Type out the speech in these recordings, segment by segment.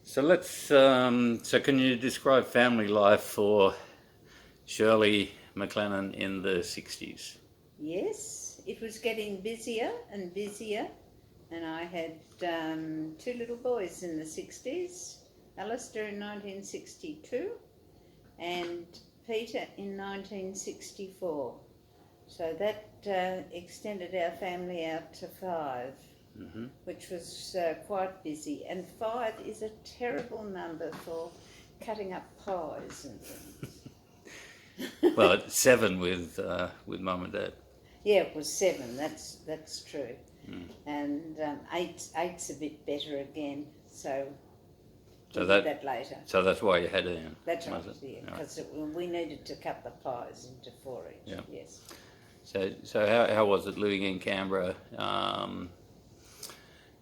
So so can you describe family life for Shirley McLennan in the 60s? Yes, it was getting busier and busier, and I had two little boys in the 60s, Alistair in 1962 and Peter in 1964. So that extended our family out to 5, which was quite busy. And 5 is a terrible number for cutting up pies and things. Well, it's 7 with Mum and Dad. Yeah, it was 7. That's true. And eight's a bit better again. So we'll do that later. So that's why you had it in. That's right. Yeah, because we needed to cut the pies into 4 each. Yeah. Yes. So how was it living in Canberra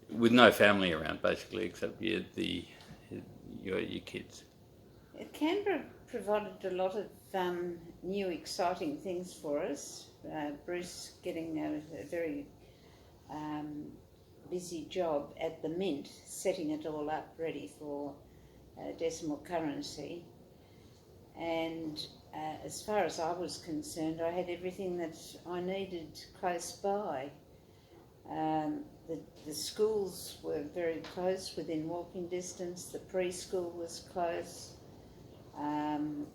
with no family around, basically, except your kids? Canberra provided a lot of new, exciting things for us. Bruce getting a very busy job at the Mint, setting it all up ready for decimal currency. And as far as I was concerned, I had everything that I needed close by. The schools were very close, within walking distance. The preschool was close.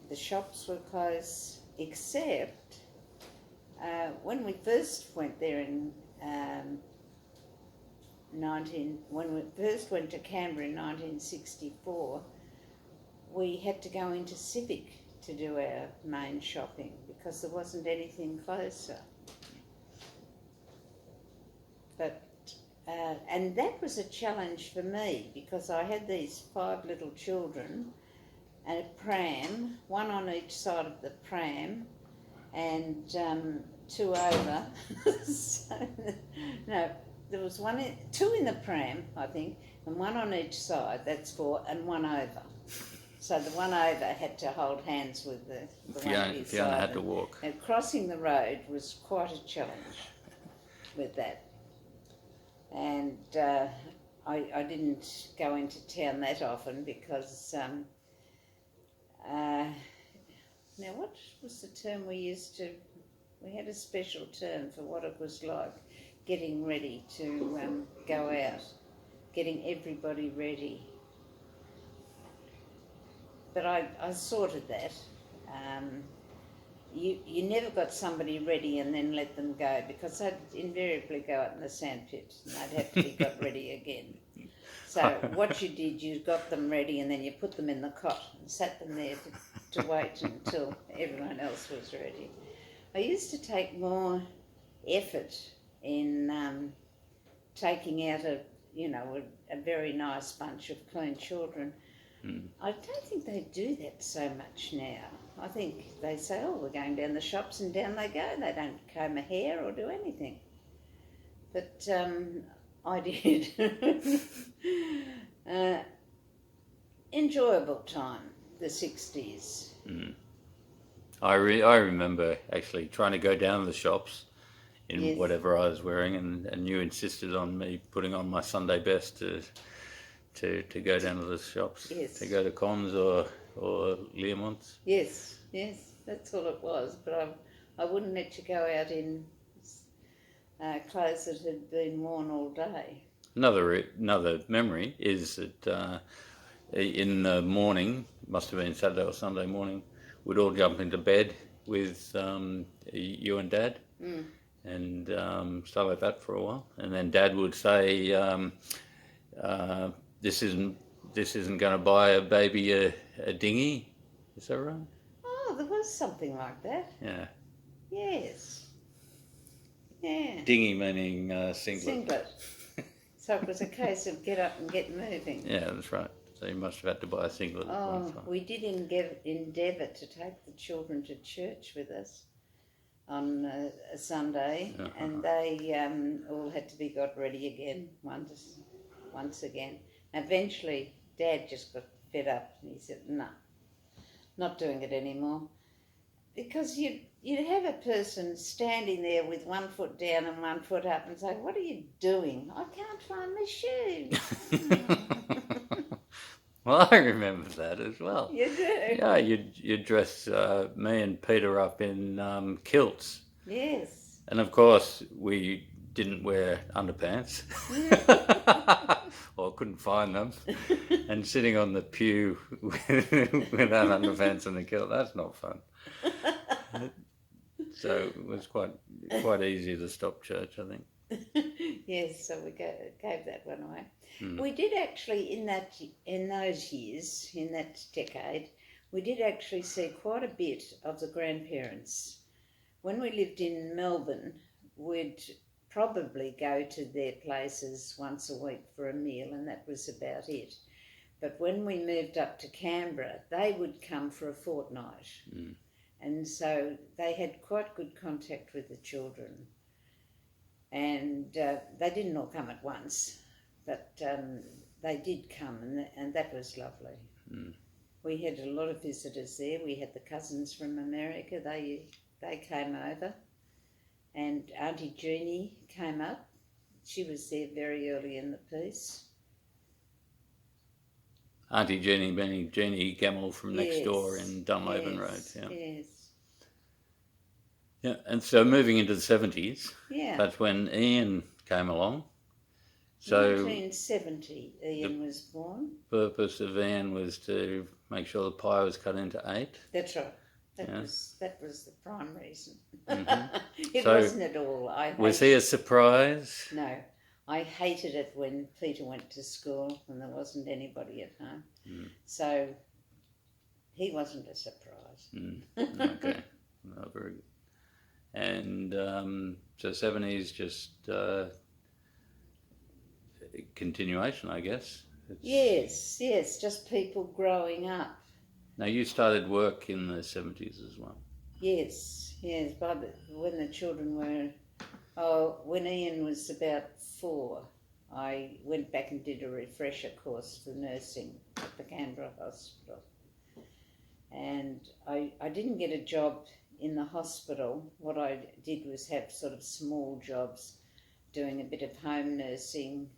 The shops were close, except when we first went there when we first went to Canberra in 1964, we had to go into Civic to do our main shopping because there wasn't anything closer. But and that was a challenge for me because I had these 5 little children and a pram, one on each side of the pram, and 2 over. So, no, there was 2 in the pram, I think, and 1 on each side. That's 4, and 1 over. So the 1 over had to hold hands with the one on his side. Fiona had to walk. And crossing the road was quite a challenge with that. And I didn't go into town that often because, now what was the term we had a special term for what it was like getting ready to go out, getting everybody ready. But I sorted that. You never got somebody ready and then let them go because they'd invariably go out in the sandpit and they'd have to be got ready again. So what you did, you got them ready and then you put them in the cot and sat them there to wait until everyone else was ready. I used to take more effort in taking out a very nice bunch of clean children. I don't think they do that so much now. I think they say, oh, we're going down the shops, and down they go. They don't comb a hair or do anything. But I did. Enjoyable time, the 60s. I remember actually trying to go down to the shops in whatever I was wearing, and you insisted on me putting on my Sunday best to go down to the shops, to go to Cons or Learmont's. Yes, that's all it was. But I wouldn't let you go out in clothes that had been worn all day. Another memory is that in the morning, must have been Saturday or Sunday morning, we'd all jump into bed with you and Dad, and start like that for a while, and then Dad would say, This isn't going to buy a baby a dinghy, is that right? Oh, there was something like that. Yeah. Yes. Yeah. Dinghy meaning singlet. Singlet. So it was a case of get up and get moving. Yeah, that's right. So you must have had to buy a singlet. Oh, we did endeavour to take the children to church with us on a Sunday, and they all had to be got ready again once again. Eventually, Dad just got fed up and he said, no, not doing it anymore. Because you'd have a person standing there with 1 foot down and 1 foot up and say, what are you doing? I can't find my shoes. Well, I remember that as well. You do? Yeah, you'd dress me and Peter up in kilts. Yes. And of course, we didn't wear underpants. Or couldn't find them. And sitting on the pew without underpants and a kilt, that's not fun. So it was quite easy to stop church, I think. Yes, so we gave that one away. We did actually, in those years, in that decade, we did actually see quite a bit of the grandparents. When we lived in Melbourne, we'd probably go to their places once a week for a meal, and that was about it. But when we moved up to Canberra, they would come for a fortnight. And so they had quite good contact with the children. And they didn't all come at once, but they did come, and that was lovely. We had a lot of visitors there. We had the cousins from America. They came over, and Auntie Jeannie came up. She was there very early in the piece. Auntie Jeannie being Jeannie Gamble from next door in Dunlaven Road. Yeah. Yes. Yeah, and so moving into the 70s, Yeah. that's when Ian came along. So 1970, Ian was born. the purpose of Ian was to make sure the pie was cut into 8. That's right. That was the prime reason. Mm-hmm. It So wasn't at all. Was he a surprise? No. I hated it when Peter went to school and there wasn't anybody at home. So he wasn't a surprise. Okay. No, very good. And so 70s just continuation, I guess. Yes, just people growing up. Now you started work in the 70s as well. Yes, when the children were, when Ian was about 4, I went back and did a refresher course for nursing at the Canberra Hospital. And I didn't get a job in the hospital. What I did was have sort of small jobs, doing a bit of home nursing,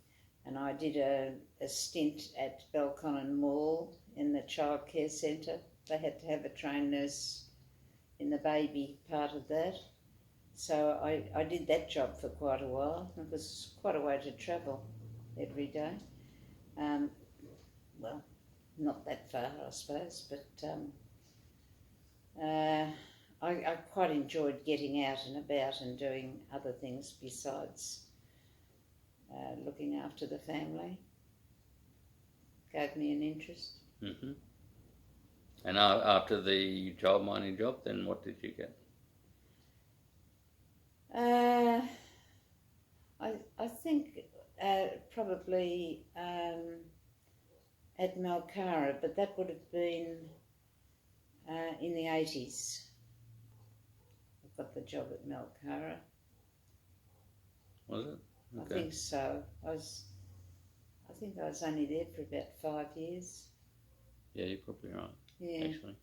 and I did a stint at Belconnen Mall in the childcare centre. They had to have a trained nurse in the baby part of that. So I did that job for quite a while. It was quite a way to travel every day. Well, not that far, I suppose, but I quite enjoyed getting out and about and doing other things besides looking after the family. Gave me an interest. Mm-hmm. And after the child mining job, then what did you get? I think probably at Malcara, but that would have been in the 80s. I got the job at Malcara. Was it? Okay. I think so. I think I was only there for about 5 years. Yeah, you're probably right. Yeah. Actually.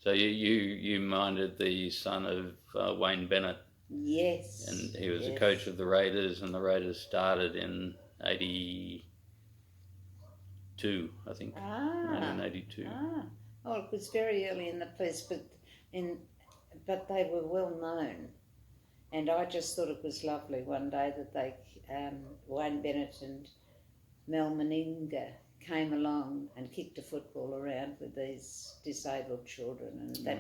So you minded the son of Wayne Bennett. Yes. And he was a coach of the Raiders, and the Raiders started in 82, I think. 1982. Oh, it was very early in the piece, but they were well known. And I just thought it was lovely one day that they, Wayne Bennett and Mel Meninga came along and kicked a football around with these disabled children, and that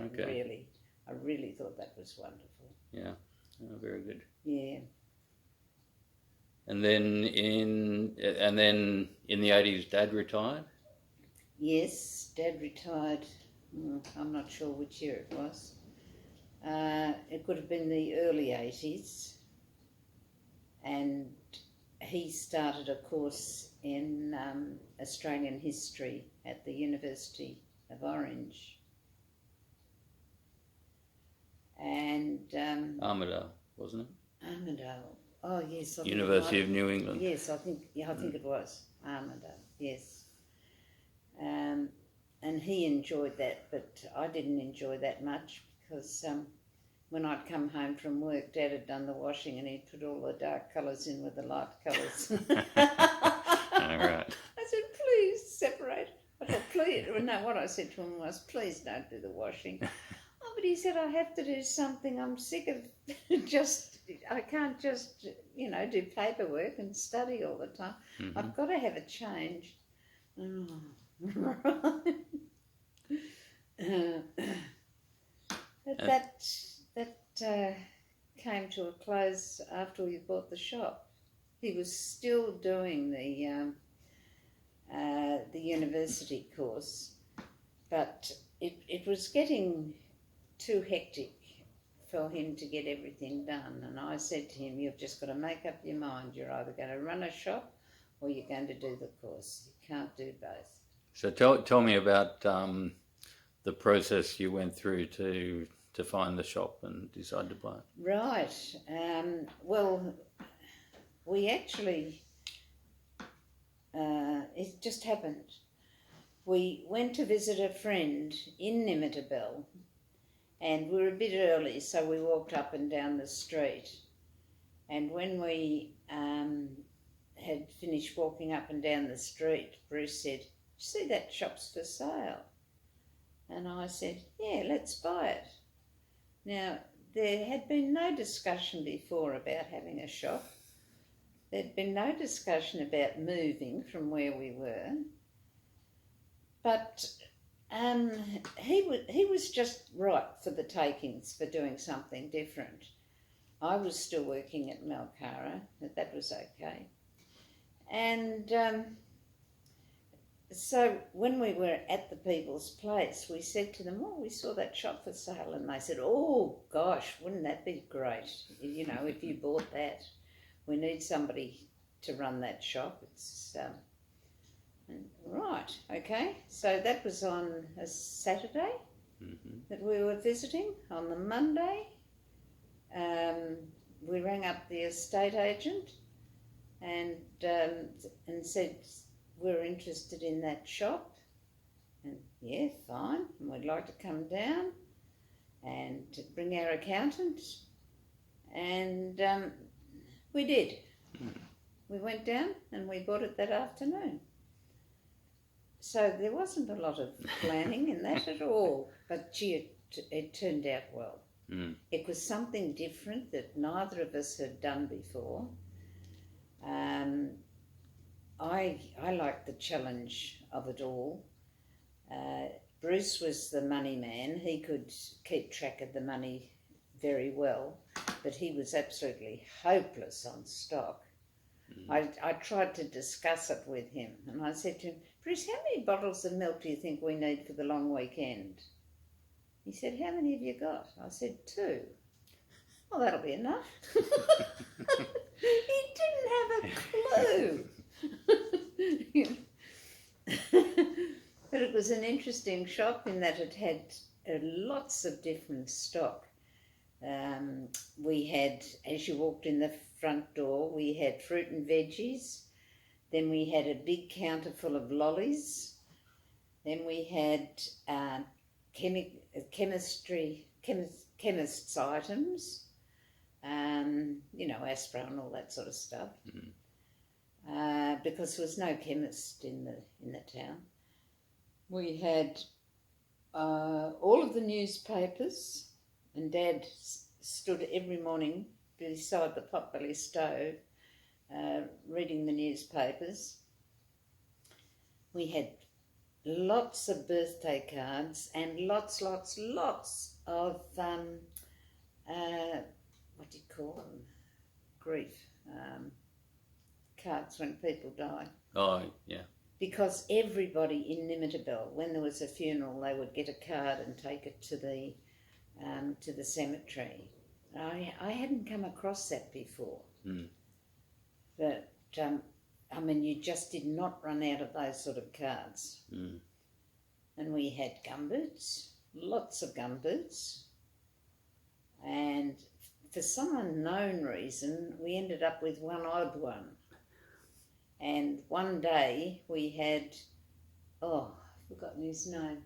I really thought that was wonderful. Yeah, very good. Yeah. And then in the 80s, Dad retired? Yes, Dad retired. I'm not sure which year it was. It could have been the early 80s, and he started a course in Australian history at the University of Orange. And Armidale, wasn't it? Armidale. Oh yes. University of New England. Yes, I think it was Armidale. Yes. And he enjoyed that, but I didn't enjoy that much because when I'd come home from work, Dad had done the washing and he'd put all the dark colours in with the light colours. All right. I said, please separate I said to him was, please don't do the washing. Oh, but he said, I have to do something. I'm sick of I can't just, do paperwork and study all the time. Mm-hmm. I've got to have a change. Oh, right. But that came to a close after we bought the shop. He was still doing the university course, but it was getting too hectic for him to get everything done. And I said to him, you've just got to make up your mind. You're either going to run a shop or you're going to do the course. You can't do both. So tell me about the process you went through to find the shop and decide to buy it. Right. Well, we actually, it just happened. We went to visit a friend in Nimitabel, and we were a bit early, so we walked up and down the street. And when we had finished walking up and down the street, Bruce said, see, that shop's for sale. And I said, yeah, let's buy it. Now, there had been no discussion before about having a shop. There'd been no discussion about moving from where we were. But he was just right for the takings, for doing something different. I was still working at Malcara, but that was okay. And so when we were at the people's place, we said to them, oh, we saw that shop for sale. And they said, oh, gosh, wouldn't that be great, if you bought that. We need somebody to run that shop. It's right, okay. So that was on a Saturday that we were visiting. On the Monday, we rang up the estate agent and said we're interested in that shop. And yeah, fine. And we'd like to come down and bring our accountant. And we did. We went down and we bought it that afternoon. So there wasn't a lot of planning in that at all, but gee, it turned out well. It was something different that neither of us had done before. I liked the challenge of it all. Bruce was the money man. He could keep track of the money very well, but he was absolutely hopeless on stock. I tried to discuss it with him, and I said to him, Bruce, how many bottles of milk do you think we need for the long weekend? He said, how many have you got? I said, 2. Well, that'll be enough. He didn't have a clue. But it was an interesting shop in that it had lots of different stock. We had, as you walked in the front door, we had fruit and veggies. Then we had a big counter full of lollies. Then we had chemist's items, aspirin and all that sort of stuff. Because there was no chemist in the town. We had all of the newspapers, and Dad stood every morning beside the potbelly stove reading the newspapers. We had lots of birthday cards and lots of what do you call them? Grief cards when people die. Oh, yeah. Because everybody in Nimitabel, when there was a funeral, they would get a card and take it to the cemetery. I hadn't come across that before. But you just did not run out of those sort of cards. And we had gumboots, lots of gumboots, and for some unknown reason, we ended up with one odd one. And one day we had, I've forgotten his name,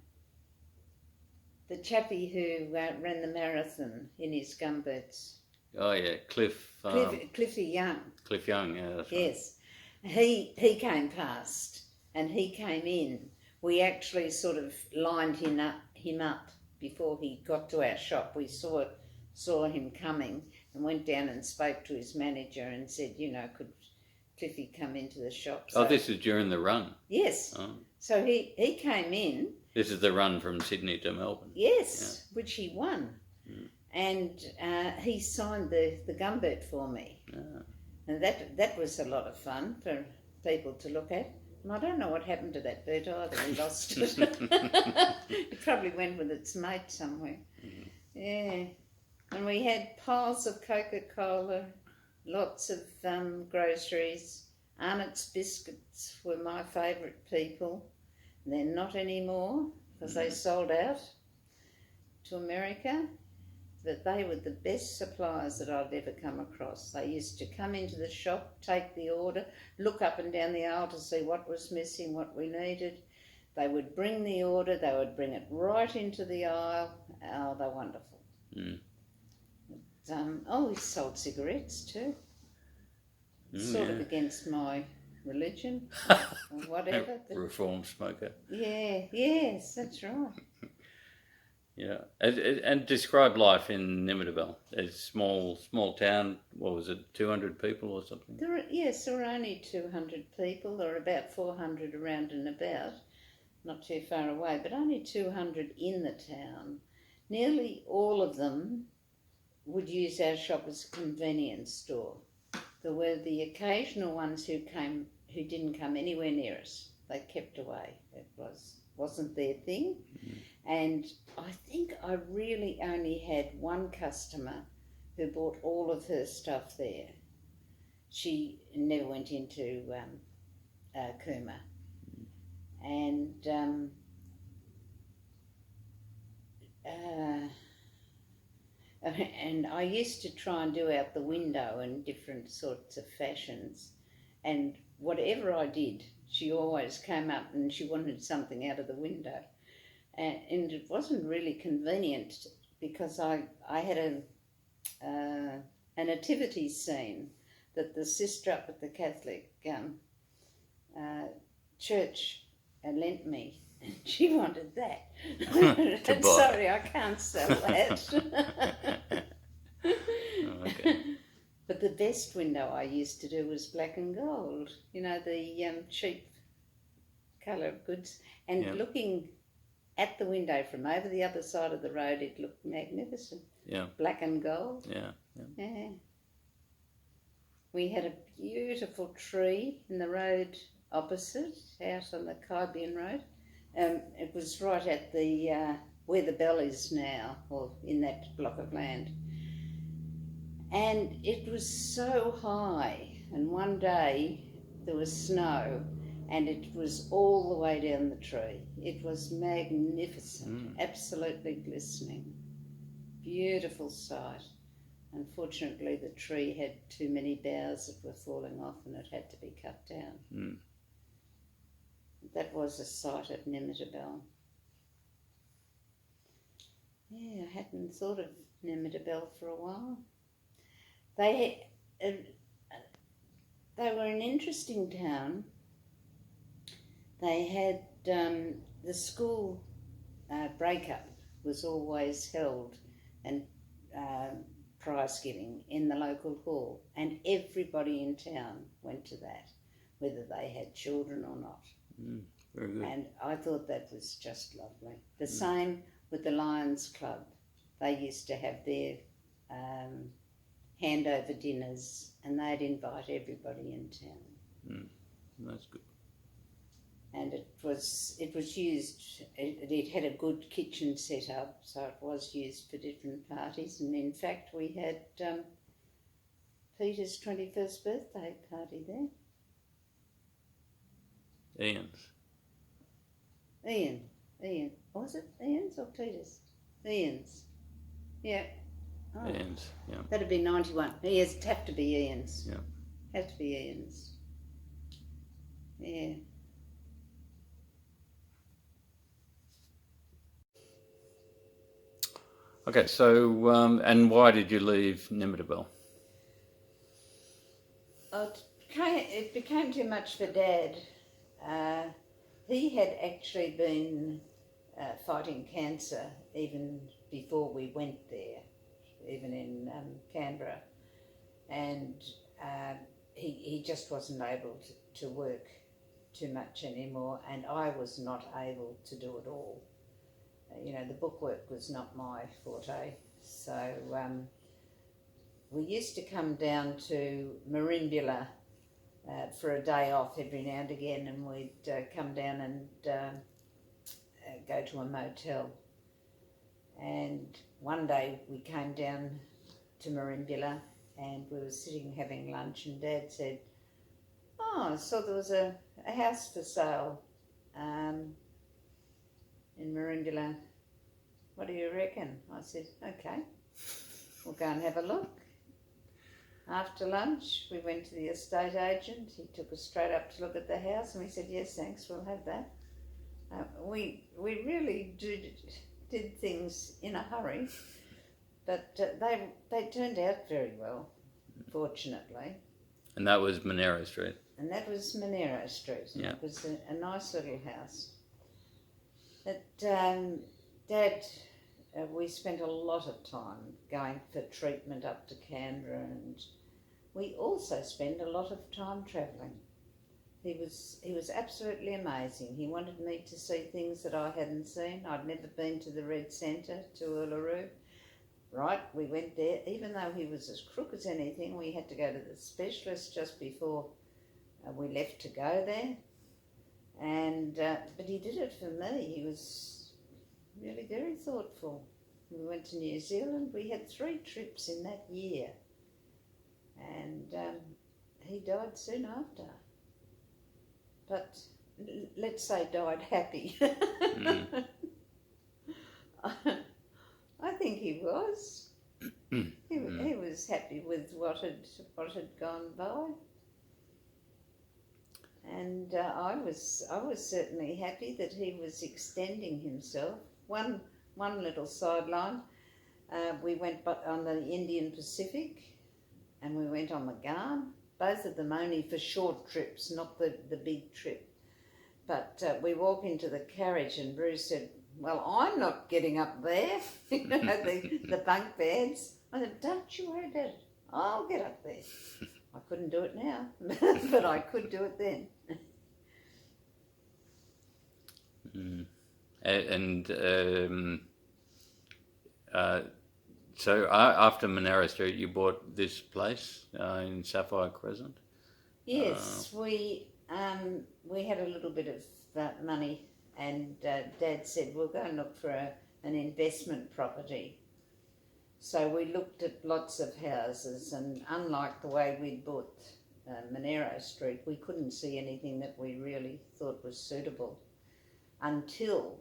the chappie who ran the marathon in his gumboots. Oh, yeah, Cliffy Young. Cliff Young, yeah, that's right. Yes. He came past and he came in we actually sort of lined him up before he got to our shop. We saw him coming and went down and spoke to his manager and said, you know, could Cliffy come into the shop? So, this is during the run? Yes. Oh. So he came in. This is the run from Sydney to Melbourne? Yes, yeah. Which he won. Mm. And he signed the gumboot for me. Yeah. And that was a lot of fun for people to look at. And I don't know what happened to that boot either. We lost it. It probably went with its mate somewhere. Mm. Yeah. And we had piles of Coca-Cola, lots of groceries. Arnott's biscuits were my favourite people. They're not anymore because they sold out to America. But they were the best suppliers that I've ever come across. They used to come into the shop, take the order, look up and down the aisle to see what was missing, what we needed. They would bring the order, they would bring it right into the aisle. Oh, they're wonderful. Mm. But, we sold cigarettes too. Sort of against my religion or whatever. Reformed smoker. Yeah, yes, that's right. Yeah, and describe life in Nimidabel. It's small town. What was it, 200 people or something? There were only 200 people. There were about 400 around and about, not too far away, but only 200 in the town. Nearly all of them would use our shop as a convenience store. There were the occasional ones who didn't come anywhere near us. They kept away. It wasn't their thing. Mm-hmm. And I think I really only had one customer who bought all of her stuff there. She never went into Cooma. And and I used to try and do out the window in different sorts of fashions. And whatever I did, she always came up and she wanted something out of the window. And it wasn't really convenient because I had a nativity scene that the sister up at the Catholic church lent me. She wanted that. And sorry, I can't sell that. Oh, okay. But the best window I used to do was black and gold. You know, the cheap colour of goods. And looking at the window from over the other side of the road, it looked magnificent. Yeah. Black and gold. Yeah. We had a beautiful tree in the road opposite, out on the Kybian Road. It was right at the where the bell is now, or in that block of land. And it was so high, and one day there was snow, and it was all the way down the tree. It was magnificent, absolutely glistening. Beautiful sight. Unfortunately, the tree had too many boughs that were falling off and it had to be cut down. That was a sight at Nimidabel. Yeah, I hadn't thought of Nimidabel for a while. They were an interesting town. They had the school breakup was always held, and prize giving in the local hall, and everybody in town went to that, whether they had children or not. Very good. And I thought that was just lovely. The same with the Lions Club. They used to have their handover dinners, and they'd invite everybody in town. That's good. And it was used. It had a good kitchen set up, so it was used for different parties. And in fact, we had Peter's 21st birthday party there. Ian. Was it Ian's or Peter's? Ian's. Yeah. Oh. Ian's, yeah. That'd be 91. It'd have to be Ian's. Yeah. Have to be Ian's. Yeah. Okay, so, and why did you leave Nimidabel? It became too much for Dad. he had actually been fighting cancer even before we went there, even in Canberra, and he just wasn't able to work too much anymore, and I was not able to do it all. The bookwork was not my forte, so we used to come down to Merimbula for a day off every now and again, and we'd come down and go to a motel. And one day we came down to Merimbula and we were sitting having lunch, and Dad said, "Oh, I saw there was a house for sale in Merimbula. What do you reckon?" I said, "Okay, we'll go and have a look." After lunch, we went to the estate agent. He took us straight up to look at the house, and we said, "Yes, thanks, we'll have that." We really did things in a hurry, but they turned out very well, fortunately. And that was Monero Street. And that was Monero Street. And Yeah. It was a nice little house. But Dad, we spent a lot of time going for treatment up to Canberra, and we also spent a lot of time travelling. He was absolutely amazing. He wanted me to see things that I hadn't seen. I'd never been to the Red Centre, to Uluru. Right, we went there. Even though he was as crook as anything, we had to go to the specialist just before we left to go there. And but he did it for me. He was really very thoughtful. We went to New Zealand. We had 3 trips in that year. And he died soon after. But let's say died happy. I think he was. He was happy with what had gone by. And I was certainly happy that he was extending himself. One little sideline, we went on the Indian Pacific, and we went on the Garn. Both of them only for short trips, not the big trip. But we walk into the carriage, and Bruce said, "Well, I'm not getting up there." the bunk beds. I said, "Don't you worry about it. I'll get up there." I couldn't do it now, but I could do it then. So after Monero Street, you bought this place in Sapphire Crescent? Yes, we had a little bit of money, and Dad said, "We'll go and look for an investment property." So we looked at lots of houses, and unlike the way we'd bought Monero Street, we couldn't see anything that we really thought was suitable until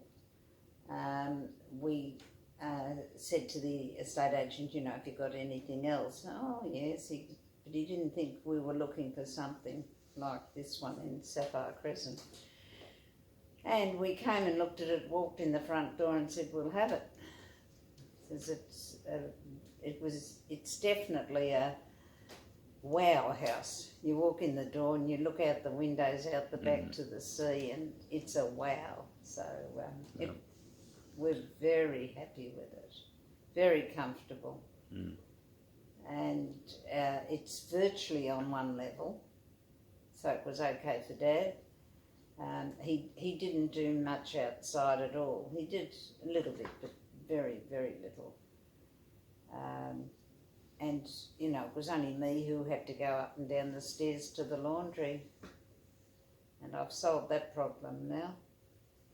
we said to the estate agent, "Have you got anything else?" "Oh, yes," but he didn't think we were looking for something like this one in Sapphire Crescent. And we came and looked at it, walked in the front door and said, "We'll have it." It's definitely a wow house. You walk in the door and you look out the windows out the back to the sea, and it's a wow. So we're very happy with it, very comfortable. And it's virtually on one level, so it was okay for Dad. He didn't do much outside at all. He did a little bit, but very, very little. And it was only me who had to go up and down the stairs to the laundry, and I've solved that problem now.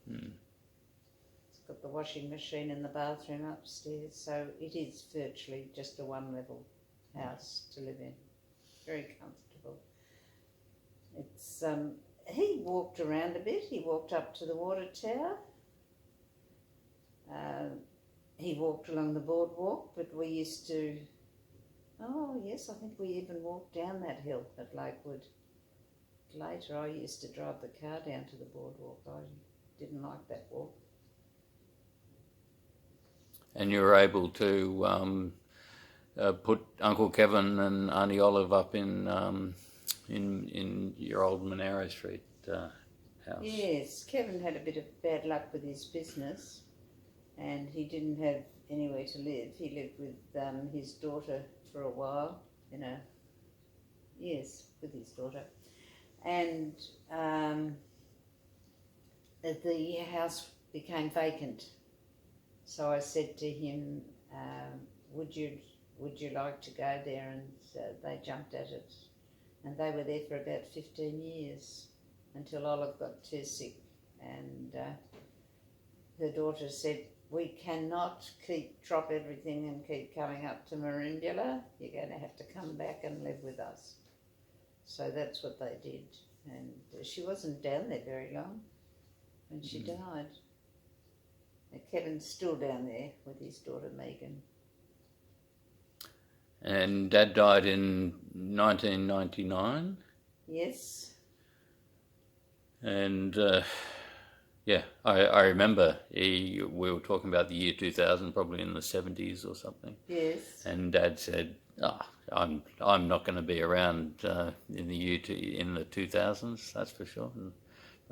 It's got the washing machine in the bathroom upstairs, so it is virtually just a one-level house to live in. Very comfortable. It's he walked around a bit. He walked up to the water tower. He walked along the boardwalk, but we used to, I think we even walked down that hill at Lakewood. Later I used to drive the car down to the boardwalk. I didn't like that walk. And you were able to put Uncle Kevin and Auntie Olive up in your old Monero Street house. Yes, Kevin had a bit of bad luck with his business, and he didn't have anywhere to live. He lived with his daughter for a while, with his daughter. And the house became vacant. So I said to him, would you like to go there? And they jumped at it. And they were there for about 15 years until Olive got too sick. And her daughter said, we cannot drop everything and keep coming up to Merimbula. You're going to have to come back and live with us. So that's what they did. And she wasn't down there very long when she died. And Kevin's still down there with his daughter Megan. And Dad died in 1999. Yes. And I remember we were talking about the year 2000, probably in the 70s or something. Yes. And Dad said, I'm not going to be around in the 2000s, that's for sure. And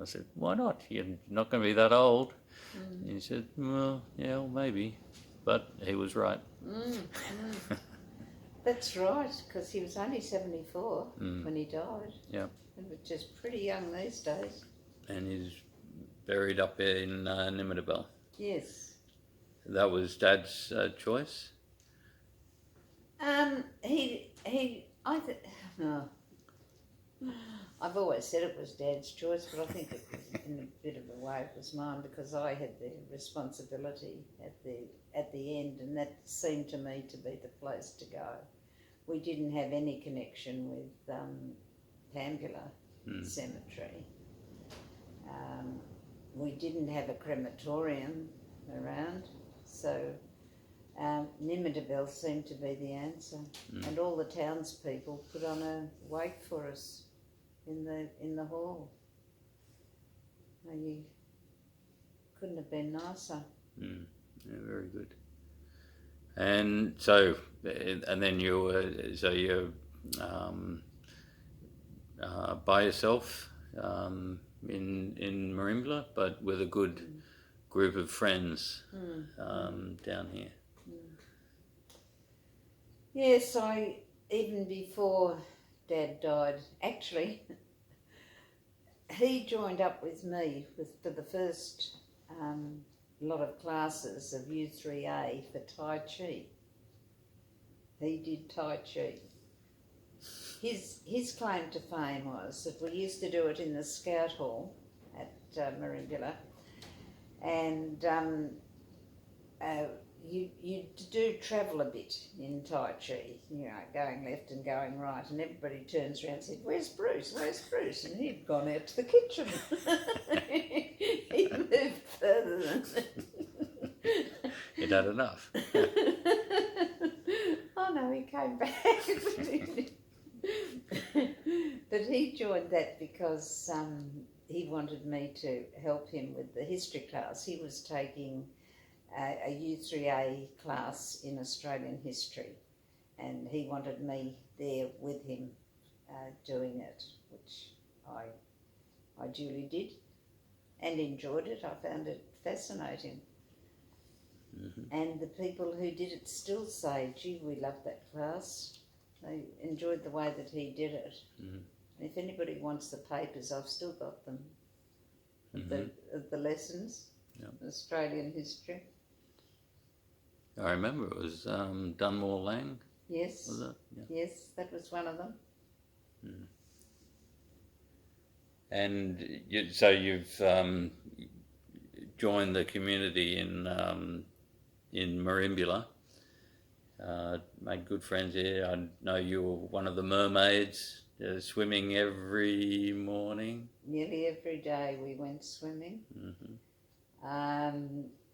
I said, why not? You're not going to be that old. And he said, well, maybe. But he was right. That's right, because he was only 74 when he died. Yeah. Which is pretty young these days. And he's buried up in Nimidabel. Yes. That was Dad's choice? I've always said it was Dad's choice, but I think it was, in a bit of a way, it was mine, because I had the responsibility at the end, and that seemed to me to be the place to go. We didn't have any connection with Pambula Cemetery. We didn't have a crematorium around, so Nimidabel seemed to be the answer. And all the townspeople put on a wake for us in the hall. You couldn't have been nicer. Yeah, very good. And so, and then you're by yourself in Merimbula, but with a good group of friends down here. Yes, even before Dad died, actually, he joined up with me for the first lot of classes of U3A for Tai Chi. He did Tai Chi. His claim to fame was that we used to do it in the Scout Hall at Merimbula, and you do travel a bit in Tai Chi, going left and going right, and everybody turns around and said, where's Bruce? Where's Bruce? And he'd gone out to the kitchen. He moved further than He'd had enough. Oh no, he came back. But he joined that because he wanted me to help him with the history class. He was taking a U3A class in Australian history, and he wanted me there with him doing it, which I duly did and enjoyed it. I found it fascinating. And the people who did it still say, gee, we loved that class. They enjoyed the way that he did it. And if anybody wants the papers, I've still got them, the lessons, Australian history. I remember it was Dunmore Lang. Yes. Was it? Yeah. Yes, that was one of them. And so you've joined the community in Merimbula. Made good friends here. I know you were one of the mermaids, swimming every morning. Nearly every day we went swimming. I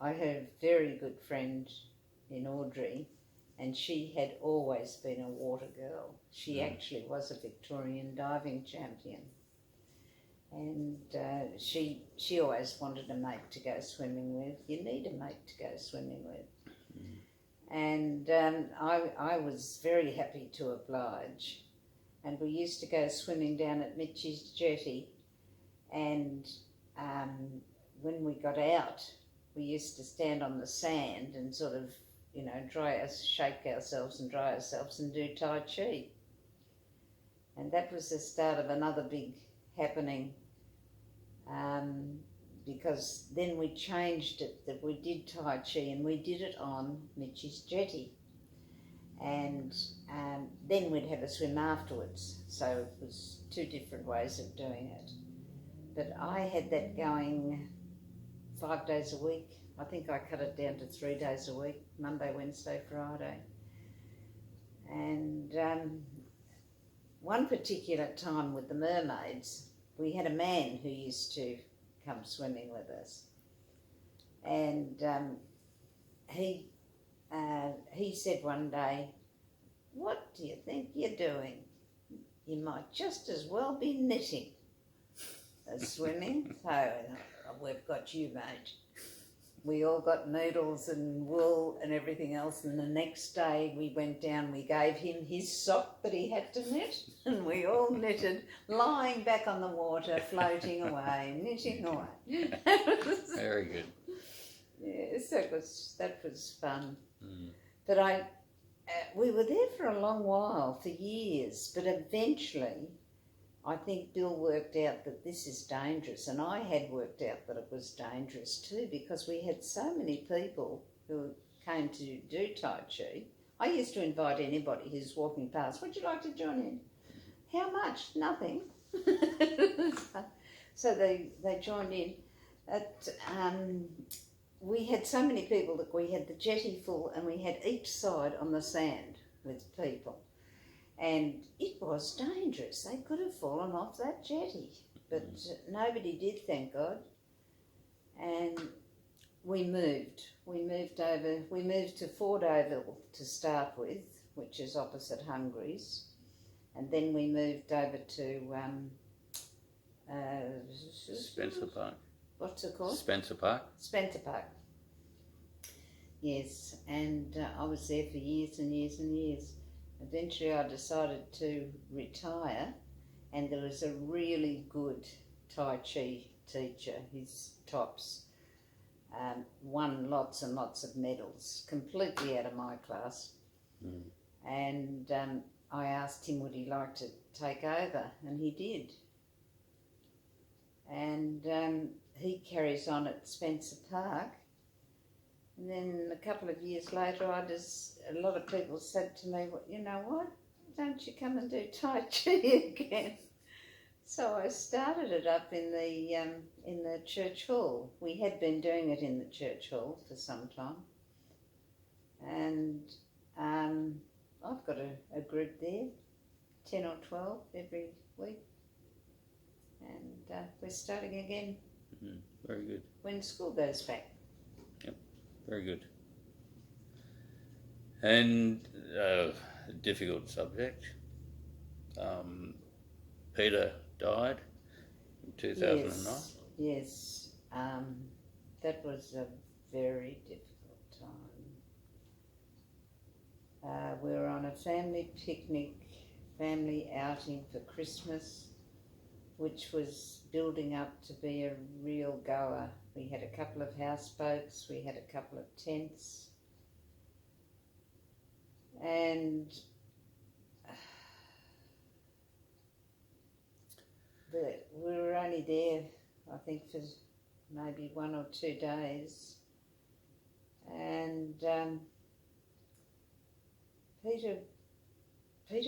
had a very good friend in Audrey, and she had always been a water girl. She actually was a Victorian diving champion. And she always wanted a mate to go swimming with. You need a mate to go swimming with. And I was very happy to oblige. And we used to go swimming down at Mitchie's jetty, And when we got out, we used to stand on the sand and sort of, shake ourselves and dry ourselves and do Tai Chi. And that was the start of another big happening, because then we changed it, that we did Tai Chi and we did it on Mitchie's jetty. And then we'd have a swim afterwards. So it was two different ways of doing it. But I had that going 5 days a week. I think I cut it down to 3 days a week, Monday, Wednesday, Friday. And one particular time with the mermaids, we had a man who used to come swimming with us. And he said one day, "What do you think you're doing? You might just as well be knitting as swimming." So we've got you, mate. We all got needles and wool and everything else, and the next day we went down, we gave him his sock that he had to knit, and we all knitted, lying back on the water, floating away, knitting away. Very good. Yes, that was fun. But we were there for a long while, for years, but eventually I think Bill worked out that this is dangerous, and I had worked out that it was dangerous too, because we had so many people who came to do Tai Chi. I used to invite anybody who's walking past, "Would you like to join in?" "How much?" "Nothing." So they joined in. We had so many people that we had the jetty full, and we had each side on the sand with people. And it was dangerous. They could have fallen off that jetty, but nobody did, thank God. And we moved. We moved to Fort Oval to start with, which is opposite Hungry's, and then we moved over to Spencer Park. What's it called? Spencer Park. Spencer Park. Yes, and I was there for years and years and years. Eventually I decided to retire, and there was a really good Tai Chi teacher, his tops, won lots and lots of medals, completely out of my class. And I asked him would he like to take over, and he did. And he carries on at Spencer Park. And then a couple of years later, a lot of people said to me, "Well, you know what, don't you come and do Tai Chi again?" So I started it up in the church hall. We had been doing it in the church hall for some time. And I've got a group there, 10 or 12 every week. And we're starting again. Very good. When school goes back. Very good. And a difficult subject. Peter died in 2009. Yes. That was a very difficult time. We were on a family picnic, family outing for Christmas, which was building up to be a real goer. We had a couple of houseboats, we had a couple of tents, and we were only there, I think, for maybe 1 or 2 days. And Peter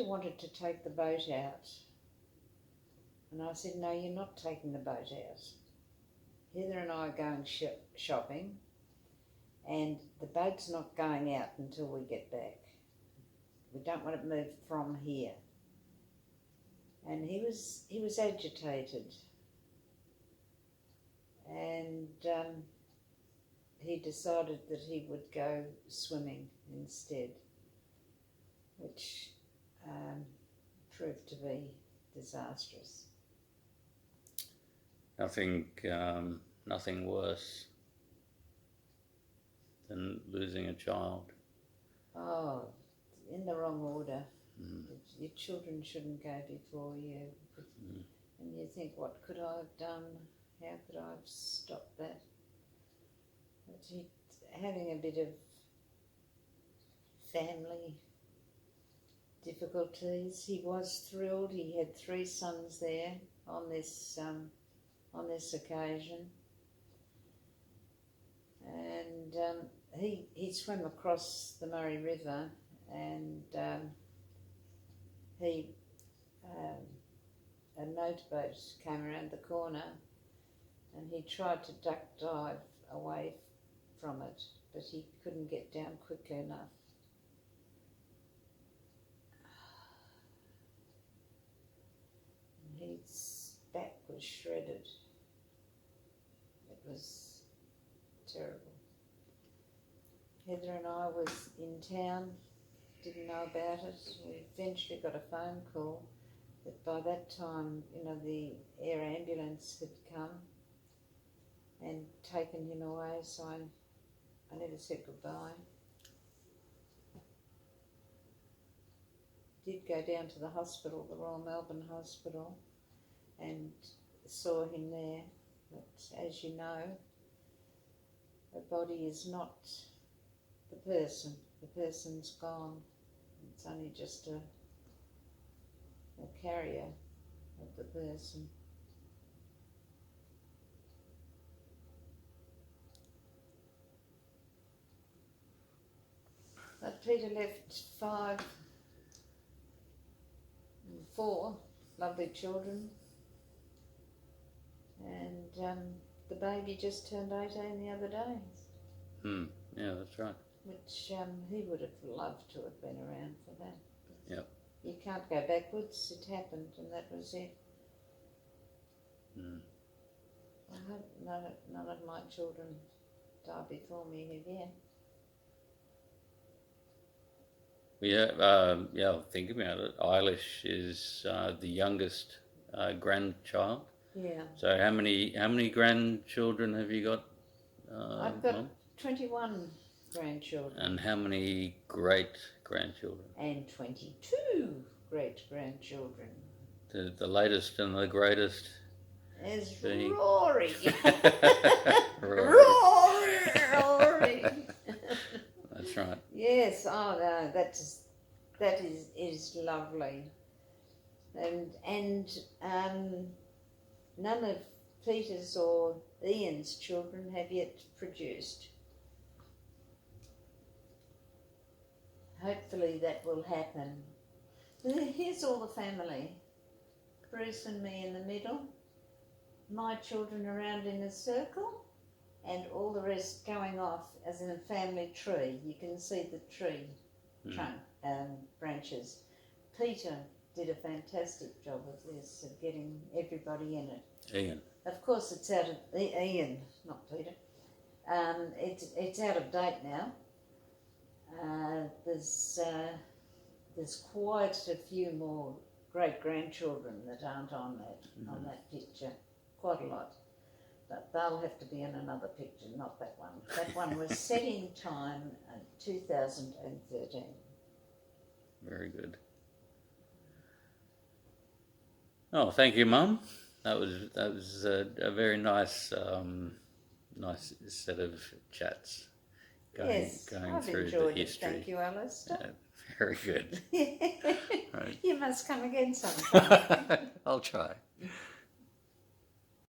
wanted to take the boat out. And I said, "No, you're not taking the boat out. Heather and I are going shopping, and the boat's not going out until we get back. We don't want it moved from here." And he was agitated, and he decided that he would go swimming instead, which proved to be disastrous. Nothing worse than losing a child. Oh, in the wrong order. Your children shouldn't go before you. And you think, what could I have done? How could I have stopped that? But he having a bit of family difficulties. He was thrilled. He had 3 sons there on this occasion, and he swam across the Murray River, and a motorboat came around the corner, and he tried to duck dive away from it, but he couldn't get down quickly enough. His back was shredded. It was terrible. Heather and I was in town, didn't know about it. We eventually got a phone call that by that time, the air ambulance had come and taken him away, so I never said goodbye. Did go down to the hospital, the Royal Melbourne Hospital, and saw him there. But as you know, the body is not the person. The person's gone. It's only just a carrier of the person. But Peter left 4 lovely children, and the baby just turned 18 the other day. Yeah, that's right. Which he would have loved to have been around for that. Yep. You can't go backwards. It happened, and that was it. I hope none of my children die before me again. Yeah, think about it. Eilish is the youngest grandchild. Yeah. So how many grandchildren have you got? I've got Mum? 21 grandchildren. And how many great-grandchildren? And 22 great-grandchildren. The latest and the greatest There's being... Rory. Rory. Rory. That's right. Yes, oh no, that is lovely. And none of Peter's or Ian's children have yet produced. Hopefully that will happen. Here's all the family. Bruce and me in the middle, my children around in a circle, and all the rest going off as in a family tree. You can see the tree trunk branches. Peter did a fantastic job of this, of getting everybody in it. Ian. Of course, it's out of Ian, not Peter. It's out of date now. There's quite a few more great grandchildren that aren't on that picture. Quite a lot. But they'll have to be in another picture, not that one. That one was set in time in 2013. Very good. Oh, thank you, Mum. That was a very nice set of chats. Going I've through enjoyed the history. it. Thank you, Alistair. Very good. Right. You must come again sometime. I'll try.